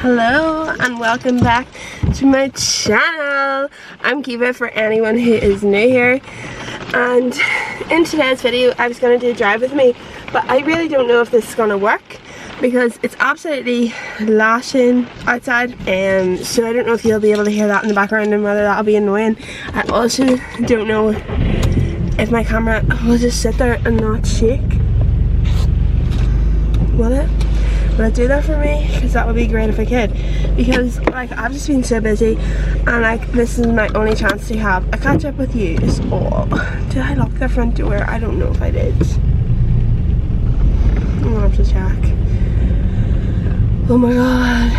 Hello and welcome back to my channel. I'm Kiva for anyone who is new here, and in today's video I was going to do a drive with me, but I really don't know if this is going to work because it's absolutely lashing outside, so I don't know if you'll be able to hear that in the background and whether that'll be annoying. I also don't know if my camera will just sit there and not shake. Will it? Will it do that for me? Because that would be great if I could, because like I've just been so busy and like this is my only chance to have a catch up with you. Oh, did I lock the front door? I don't know if I did. I'm gonna have to check. Oh my god,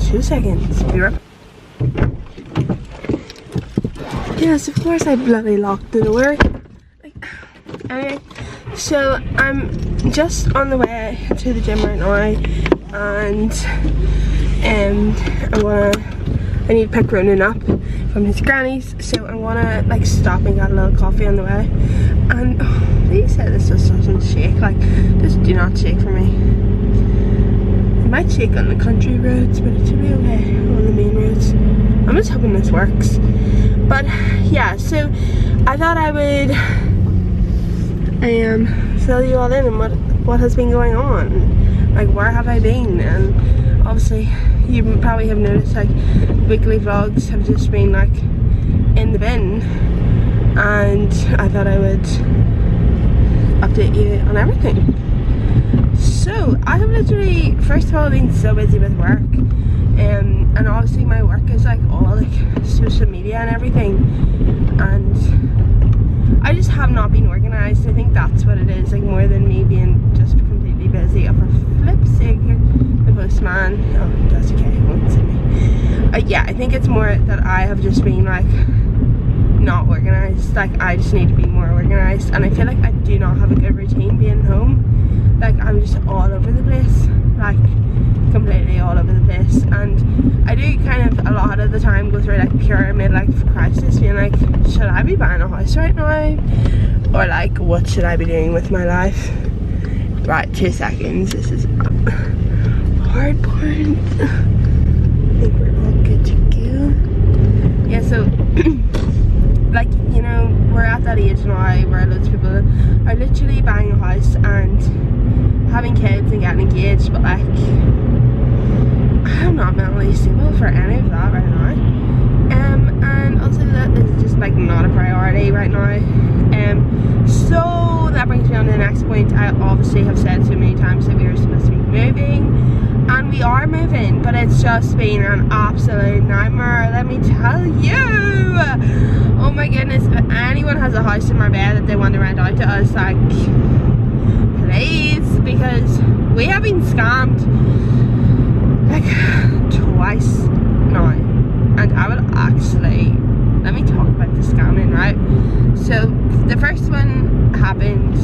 2 seconds. Be right back. Yes, of course I bloody locked the door. Like, anyway, so I'm just on the way to the gym right now, and I need to pick Ronan up from his granny's, so I'm gonna like stop and get a little coffee on the way. And please say this just doesn't shake, like just do not shake for me. It might shake on the country roads, but it should be okay on the main roads. I'm just hoping this works. But yeah, so I thought I would fill you all in on what has been going on, like where have I been. And obviously you probably have noticed like weekly vlogs have just been like in the bin, and I thought I would update you on everything. So I have literally, first of all, been so busy with work, and obviously my work is like all like social media and everything, and I just have not been organised. I think that's what it is, like more than me being just completely busy. Oh, for flip's sake, the postman. Oh, that's okay, he won't see me. Yeah, I think it's more that I have just been like not organised. Like I just need to be more organised, and I feel like I do not have a good routine being home. Like I'm just all over the place, like completely all over the place, and I do kind of a lot of the time go through like pure midlife crisis, being like, should I be buying a house right now, or like what should I be doing with my life? Right, 2 seconds, this is hard part. I think we're all good to go. Yeah, so like, you know, we're at that age now where loads of people are literally buying a house and having kids and getting engaged, but like I'm not mentally stable for any of that right now, and also that is just like not a priority right now. So that brings me on to the next point. I obviously have said so many times that we were supposed to be moving, and we are moving, but it's just been an absolute nightmare, let me tell you. Oh my goodness, if anyone has a house in Marbella that they want to rent out to us, like please, because we have been scammed like twice now, and I will actually, let me talk about the scamming, right? So the first one happened,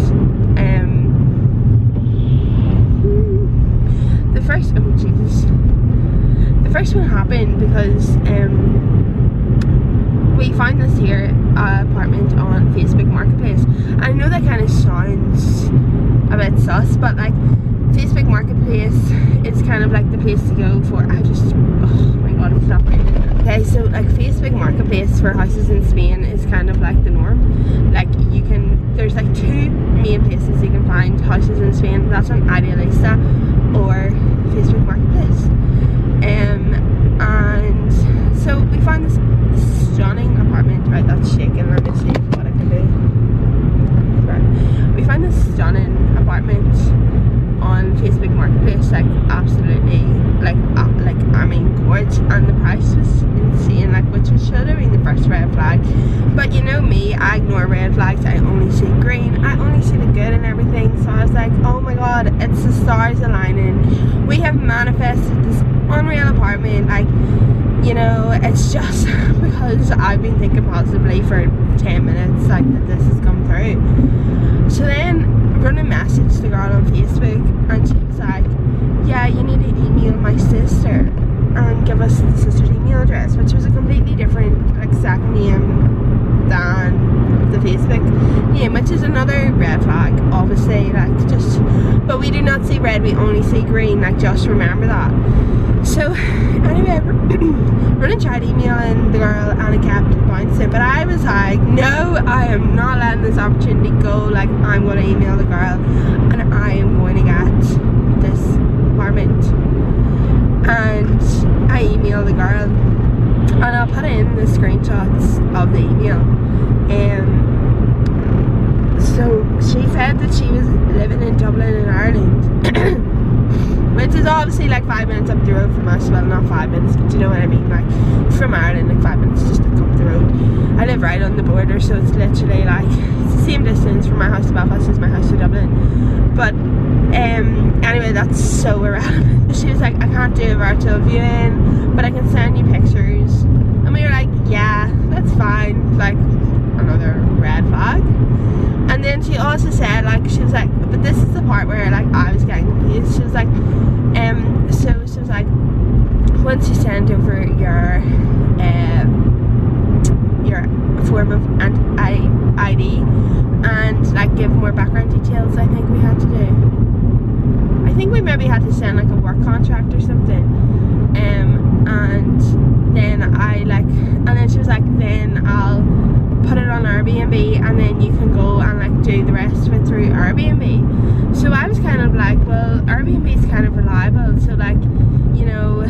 the first one happened because we found this here apartment on Facebook Marketplace. I know that kind of sounds a bit sus, but like Facebook Marketplace is kind of like the place to go for, oh my god, it's not raining. Okay, so like Facebook Marketplace for houses in Spain is kind of like the norm. Like you can, there's like 2 main places you can find houses in Spain. That's on Idealista or Facebook Marketplace. And so we found this stunning apartment, right, that's shaking, let me see what I can do. Right. We found this stunning apartment on Facebook Marketplace, like absolutely like I mean gorgeous, and the price was insane, like which should have been the first red flag. But you know me, I ignore red flags, I only see green, I only see the good in everything. So I was like, oh my god, it's the stars aligning, we have manifested this unreal apartment. Like, you know, it's just because I've been thinking positively for 10 minutes like that this has come through. So then Ronan messaged the girl on Facebook, and she was like, yeah, you need to email my sister and give us the sister's email address, which was a completely different like second name than the Facebook name, which is another red flag, obviously. Like just, but we do not see red, we only see green, like just remember that. So Ronan tried emailing the girl and it kept bouncing, but I was like, no, I am not letting this opportunity go. Like, I'm going to email the girl and I am going to get this apartment. And I emailed the girl, and I'll put in the screenshots of the email. So she said that she was living in Dublin in Ireland, which is obviously like 5 minutes up the road from us. Well, not 5 minutes, but you know what I mean. Like, from Ireland, like 5 minutes just to come up the road. I live right on the border, so it's literally like it's the same distance from my house to Belfast as my house to Dublin. But anyway, that's so irrelevant. She was like, I can't do a virtual viewing, but I can send you pictures. And we were like, yeah, that's fine. Like, another red flag. And then she also said, like, she was like, but this is the part where like I was getting confused. She was like, so she was like, once you send over your form of ID and like give more background details, I think we had to do. I think we maybe had to send like a work contract or something. And then and then she was like, then I'll put it on Airbnb and then you can go and like do the rest of it through Airbnb. So I was kind of like, well, Airbnb is kind of reliable, so like, you know,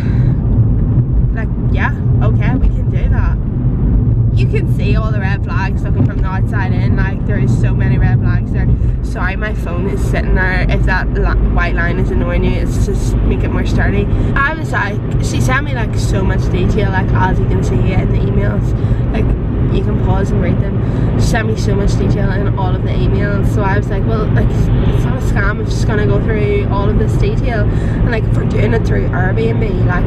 like, yeah, okay, we can do that. You can see all the red flags looking from the outside in. Like, there is so many red flags there. Sorry, my phone is sitting there. If that white line is annoying you, it's just make it more sturdy. I was like, she sent me like so much detail, like as you can see in the emails. Like, you can pause and read them. She sent me so much detail in all of the emails, so I was like, well, like, it's not a scam. I'm just gonna go through all of this detail, and like, if we're doing it through Airbnb, like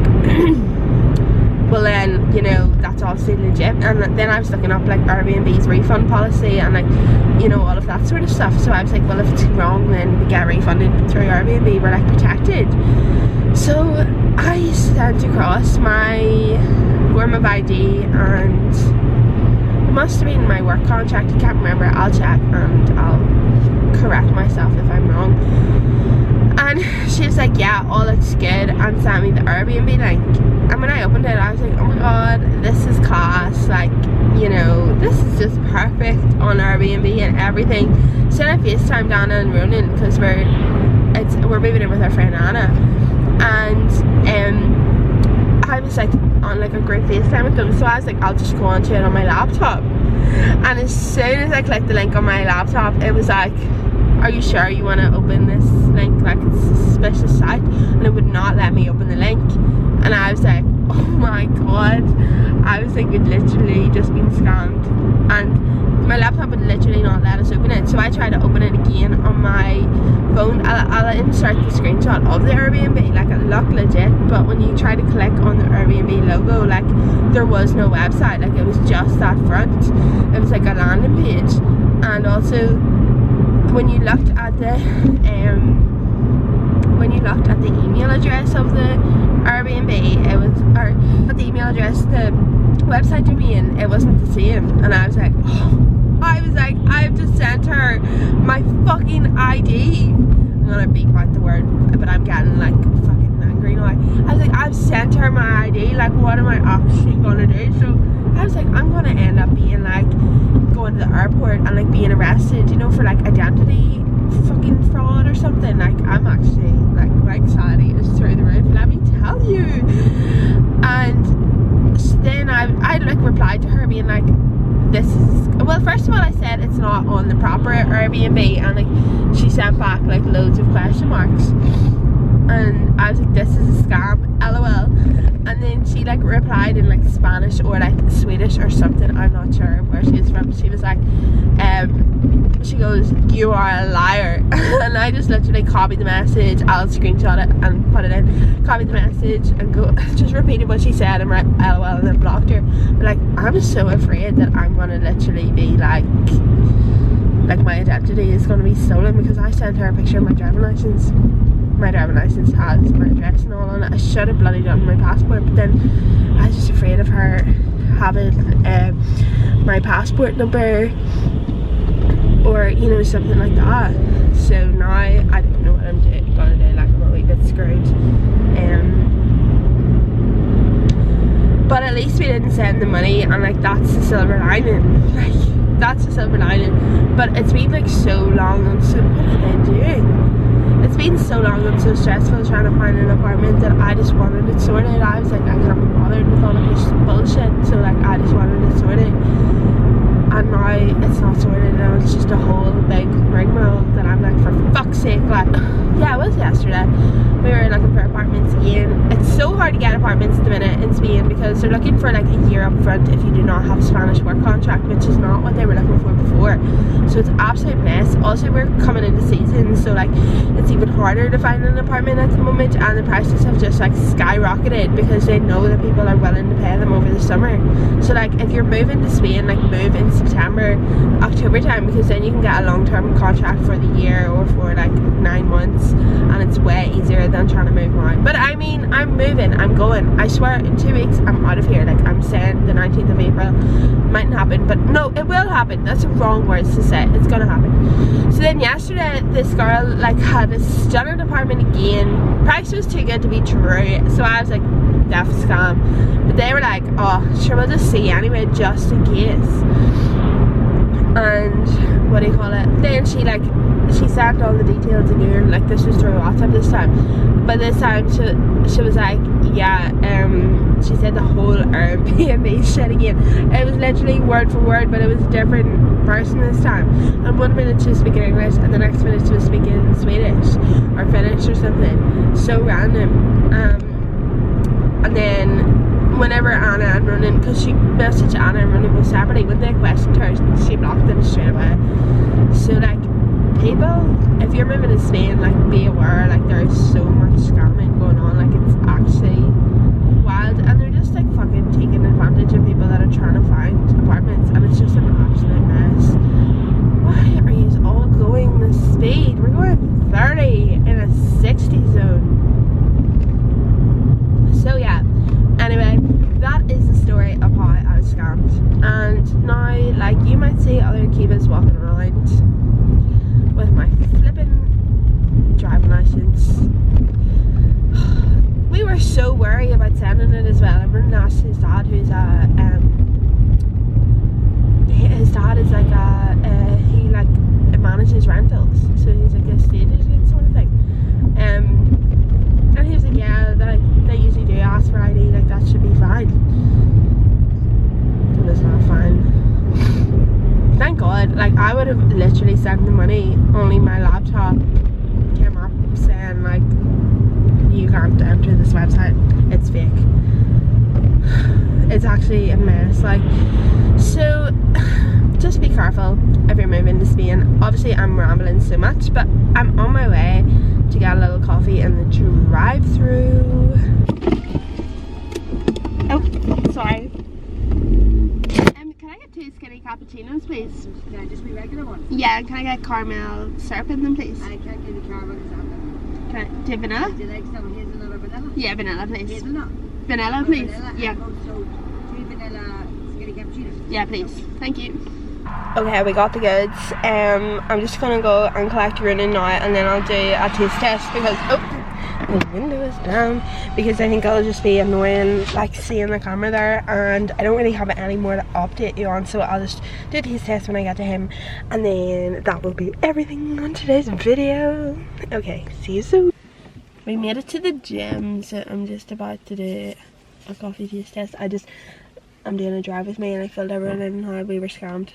well then, you know, that's obviously legit. And then I was looking up like Airbnb's refund policy and like, you know, all of that sort of stuff. So I was like, well, if it's wrong, then we get refunded through Airbnb, we're like protected. So I sent across my form of ID and it must have been my work contract, I can't remember. I'll check and I'll correct myself if I'm wrong. And she was like, yeah, all looks good, and sent me the Airbnb link. And when I opened it, I was like, oh my god, this is class. Like, you know, this is just perfect on Airbnb and everything. So I FaceTimed Anna and Ronan because we're moving in with our friend Anna. And I was like on like a great FaceTime with them. So I was like, I'll just go onto it on my laptop. And as soon as I clicked the link on my laptop, it was like, are you sure you want to open this link? Like, it's a suspicious site. And it would not let me open the link. And I was like, oh my god. I was like, we'd literally just been scammed. And my laptop would literally not let us open it. So I tried to open it again on my phone. I'll insert the screenshot of the Airbnb. Like, it looked legit. But when you try to click on the Airbnb logo, like, there was no website. Like, it was just that front. It was like a landing page. And also, when you looked at the email address of the Airbnb, it was, or not the email address, the website domain, it wasn't the same. And I was like, oh, I've just sent her my fucking ID. I'm gonna beep out the word, but I'm getting like fucking angry now. I was like, I've sent her my ID, like, what am I actually gonna do? So I was like, I'm gonna end up being like going to the airport and like being arrested, you know, for like identity fucking fraud or something. Like, I'm actually like, my anxiety is through the roof, let me tell you. And then I like replied to her being like, this is, well, first of all, I said it's not on the proper Airbnb, and like she sent back like loads of question marks, and I was like, this is a scam, lol. And then she like replied in like Spanish or like Swedish or something, I'm not sure where she is from. She was like, she goes, you are a liar. And I just literally copied the message, I'll screenshot it and put it in, copied the message and go, just repeated what she said and write lol and then blocked her. But like, I'm so afraid that I'm gonna literally be like my identity is gonna be stolen, because I sent her a picture of my driving license. My driving license has my address and all on it. I should have bloody done my passport, but then I was just afraid of her having my passport number or, you know, something like that. So now I don't know what I'm gonna do. Like, I'm a wee bit screwed. didn't send the money, and like that's the silver lining. Like that's the silver lining. But it's been like so long and so what are they doing? It's been so long and so stressful trying to find an apartment that I just wanted it sorted. I was like, I can't be bothered with all of this bullshit, so like I just wanted it sorted. And now it's not sorted, and it's just a whole big rigmarole that I'm like, for fuck's sake, like, yeah, it was yesterday. We were looking for apartments again. It's so hard to get apartments at the minute in Spain because they're looking for like a year up front if you do not have a Spanish work contract, which is not what they were looking for before. So it's an absolute mess. Also, we're coming into season, so like it's even harder to find an apartment at the moment, and the prices have just like skyrocketed because they know that people are willing to pay them over the summer. So like if you're moving to Spain, like move in September, October time, because then you can get a long-term contract for the year or for like 9 months, and it's way easier than trying to move now. But I mean, I'm moving, I'm going. I swear in 2 weeks I'm out of here. Like I'm saying the 19th of April. Mightn't happen, but no, it will happen. That's the wrong words to say. It's gonna happen. So then yesterday this girl like had a stunning apartment again. Price was too good to be true, so I was like, def scam. But they were like, oh sure, we'll just see anyway just in case. And what do you call it, then she sent all the details in here, like this was through WhatsApp this time, but this time she was like, yeah, she said the whole Airbnb shit again. It was literally word for word, but it was a different person this time, and 1 minute she was speaking English and the next minute she was speaking Swedish or Finnish or something, so random. And then whenever Anna and Ronan, because she messaged Anna and Ronan both separately, when they questioned her, she blocked them straight away. So like, people, if you're moving to Spain, like be aware, like there is so much scamming going on, like it's actually wild, and they're just like fucking taking advantage of people that are trying to find apartments, and it's just an absolute mess. Why are you all going this speed? We're going 30 in a 60 zone. So yeah, anyway, that is the story of how I was scammed. And now, like, you might see other Kivas walking around with my flipping driving license. We were so worried about sending it as well. I'm running asked his dad, who's his dad is like he like manages rentals, so he's like a estate agent sort of thing. And he was like, yeah, they usually do ask for ID, like that should be fine. It was not fine. Thank God, like I would have literally sent the money, only my laptop came up saying like, you can't enter this website, it's fake. It's actually a mess, like, so just be careful if you're moving to Spain. Obviously I'm rambling so much, but I'm on my way to get a little coffee in the drive-through. Oh, sorry. Can I get 2 skinny cappuccinos, please? Can I just be regular ones? Yeah, can I get caramel syrup in them, please? I can't do the caramel syrup. Can I do vanilla? Do you like some hazelnut or vanilla? Yeah, vanilla, please. Hazelnut? Vanilla, please. Vanilla. Yeah. So 2 vanilla skinny cappuccinos. Yeah, please. Thank you. Okay, we got the goods. I'm just gonna go and collect Ronan now, and then I'll do a taste test because the window is down, because I think it'll just be annoying like seeing the camera there, and I don't really have any more to update you on, so I'll just do a taste test when I get to him, and then that will be everything on today's video. Okay, see you soon. We made it to the gym, so I'm just about to do a coffee taste test. I'm doing a drive with me, and I filled everyone in how we were scammed.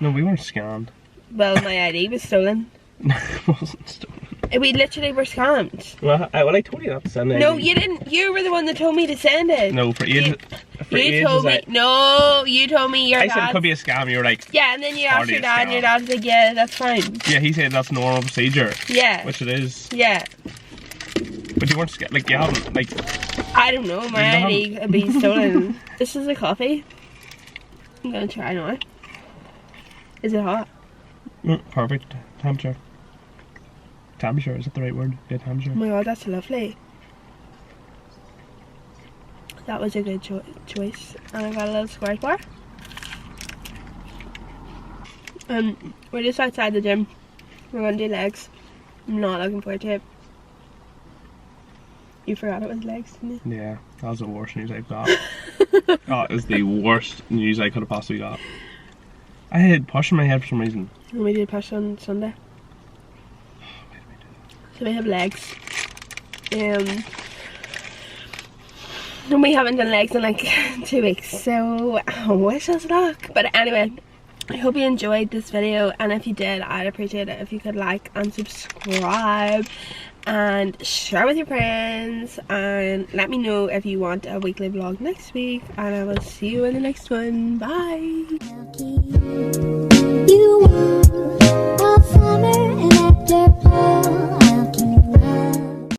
No, we weren't scammed. Well, my ID was stolen. No, it wasn't stolen. We literally were scammed. Well, I told you not to send it. No, you didn't. You were the one that told me to send it. No, for ages. You told me. No, you told me your dad. I said it could be a scam. You were like, yeah, and then you asked your dad, and your dad's like, yeah, that's fine. yeah, he said that's normal procedure. Yeah. Which it is. Yeah. But you weren't scared. Like, you haven't, like. I don't know. My ID could be stolen. This is a coffee. I'm gonna try now. Is it hot? Perfect. Temperature. Temperature, is that the right word? Yeah, temperature. Oh my god, that's lovely. That was a good choice. And I got a little squash bar. We're just outside the gym. We're gonna do legs. I'm not looking forward to it. You forgot it was legs, didn't you? Yeah, that was the worst news I've got. That is the worst news I could have possibly got. I had push in my head for some reason. And we did push on Sunday. So we have legs. And we haven't done legs in like 2 weeks, so wish us luck. But anyway, I hope you enjoyed this video, and if you did, I'd appreciate it if you could like and subscribe and share with your friends, and let me know if you want a weekly vlog next week, and I will see you in the next one. Bye. You are a summer and after fall.